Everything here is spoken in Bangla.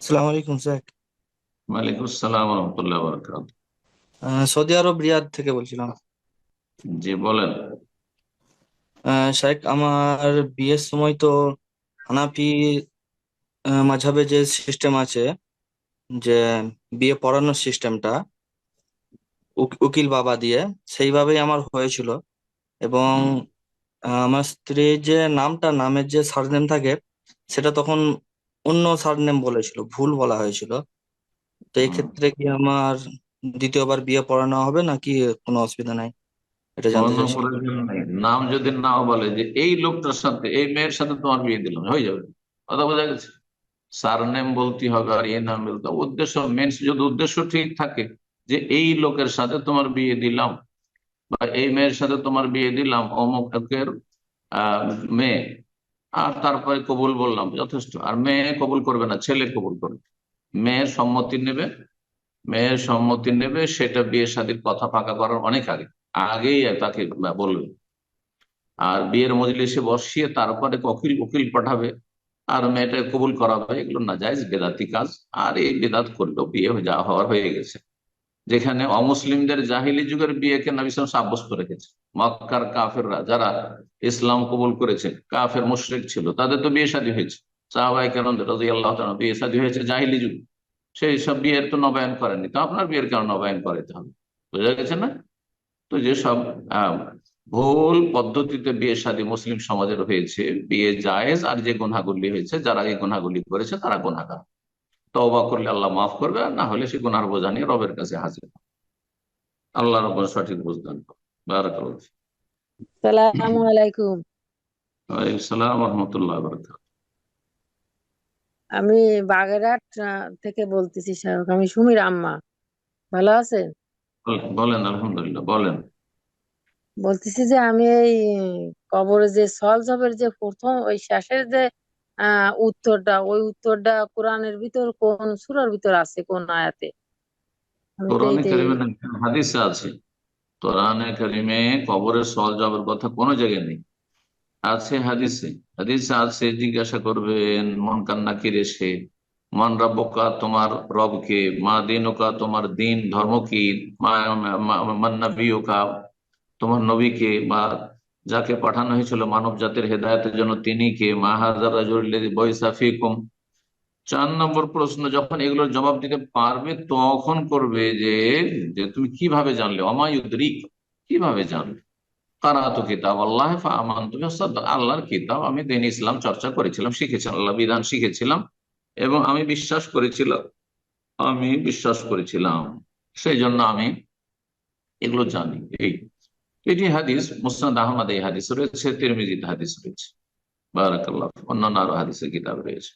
আসসালামু আলাইকুম স্যার। ওয়ালাইকুম আসসালাম রহমতুল্লাহ বরকাত। সৌদি আরব রিয়াদ থেকে বলছিলাম। জি বলেন। শেখ, আমার বিয়ের সময় তো হানাফি মাঝহাবে যে সিস্টেম আছে, যে বিয়ে পড়ানোর সিস্টেমটা উকিল বাবা দিয়ে, সেইভাবেই আমার হয়েছিল। এবং হুম, আমার স্ত্রীর যে নামের যে সারনেম থাকে, সেটা তখন অন্য সারনেম বলেছিল, ভুল বলা হয়েছিল। তো এই হুম। ক্ষেত্রে কি আমার দ্বিতীয়বার বিয়ে পড়ানো হবে নাকি কোনো অসুবিধা নাই, এটা জানতে কোনো চাইছিলাম। প্রয়োজন নেই, নাম যদি নাও বলে যে এই লোকটার সাথে এই মেয়ের সাথে তোমার বিয়ে দিলাম, হয়ে যাবে। কথা বোঝা গেছে। সার নেম বলতে হবে আর এই নাম বলতে হবে। উদ্দেশ্য মেন, যদি উদ্দেশ্য ঠিক থাকে যে এই লোকের সাথে তোমার বিয়ে দিলাম বা এই মেয়ের সাথে তোমার বিয়ে দিলাম অমুক লোকের আহ মেয়ে, আর তারপরে কবুল বললাম, যথেষ্ট। আর মেয়ে কবুল করবে না, ছেলে কবুল করবে। মেয়ের সম্মতি নেবে, মেয়ের সম্মতি নেবে, সেটা বিয়ে শাদীর কথা পাকা করার অনেক আগে, আগেই তাকে বলবে। আর বিয়ের মজলিসে বসিয়ে তারপরে উকিল উকিল পাঠাবে আর মেয়েটা কবুল করাবে, এগুলো নাজায়েজ বেদাতি কাজ। আর এই বেদাত করলেও বিয়ে যা হওয়ার হয়ে গেছে। যেখানে অমুসলিমদের জাহিলি যুগের বিয়েকে নবী সাল্লাল্লাহু আলাইহি ওয়াসাল্লাম সাব্যস্ত করে রেখেছে। মক্কার কাফেররা যারা ইসলাম কবুল করেছে, কাফের মুশরিক ছিল, তাদের তো বিয়ে শাদী হয়েছে। সাহাবায়ে কেরাম রাদিয়াল্লাহু তাআলা বিয়ে শাদী হয়েছে জাহিলি যুগ। সেই সব বিয়ের তো নবায়ন করেননি, তো আপনার বিয়ের কেন নবায়ন করাতে হবে? বোঝা গেছে না? তো যেসব আহ, ভুল পদ্ধতিতে বিয়ে শাদী মুসলিম সমাজের হয়েছে, বিয়ে জায়েজ, আর যে গুনাহগুলি হয়েছে, যারা এই গুনাহগুলি করেছে তারা গুনাহগার। তওবা করলে আল্লাহ মাফ করবে, আর না হলে সে গুনার বোঝা নিয়ে রবের কাছে হাজির হবে। আল্লাহ রব সঠিক বুঝদান করুন। বারাকাল্লাহ ফিক। সালামু আলাইকুম। ওয়ালাইকুম সালাম রহমতুল্লাহ বারাকাতুহু। আমি বাগেরহাট থেকে বলতেছি শাহরুখ, আমি সুমির আম্মা। ভালো আছেন? বলেন বলেন, আলহামদুলিল্লাহ, বলেন। বলতেছি যে আমি এই কবরে যে সল জবের যে প্রথম ওই শেষের যে উত্তরটা, ওই উত্তরটা কোরআনের ভিতর কোন সূরার ভিতর আছে, কোন আয়াতে? আমি তো কোরআনে এইটাই। কারিমে না, হাদিসে আছে। কোরআনে কারিমে কবরের সওয়াল জবাবের কথা কোনো জায়গায় নেই, আছে হাদিসে। হাদিসে আছে, জিজ্ঞাসা করবেন মন কান্না কিরে সে, মান রাব্বুকা, তোমার রবকে, মা দিনুকা, তোমার দিন ধর্ম কি, মান নাবিয়ুকা, তোমার নবীকে, বা যাকে পাঠানো হয়েছিল মানব জাতির হেদায়েতের জন্য তিনি কে, মা হাযার রাজুলুল্লাযী বুইসা ফীকুম। 4 নম্বর প্রশ্ন, যখন এগুলোর জবাব দিতে পারবে তখন করবে যে যে তুমি কিভাবে জানলে, অমায়ুদ্রিক, কিভাবে জানলে। কারাতু কিতাব আল্লাহ ফাআমানতু বিহি, আল্লাহর কিতাব আমি দিন ইসলাম চর্চা করেছিলাম, শিখেছিলাম, আল্লাহ বিধান শিখেছিলাম এবং আমি বিশ্বাস করেছিলাম, সেই জন্য আমি এগুলো জানি। এই এটি হাদিস, মুসনাদ আহমদ এই হাদিস রয়েছে, তিরমিজিতে হাদিস রয়েছে। বারাকাল্লাহ, অন্যান্য আরো হাদিসের কিতাব রয়েছে।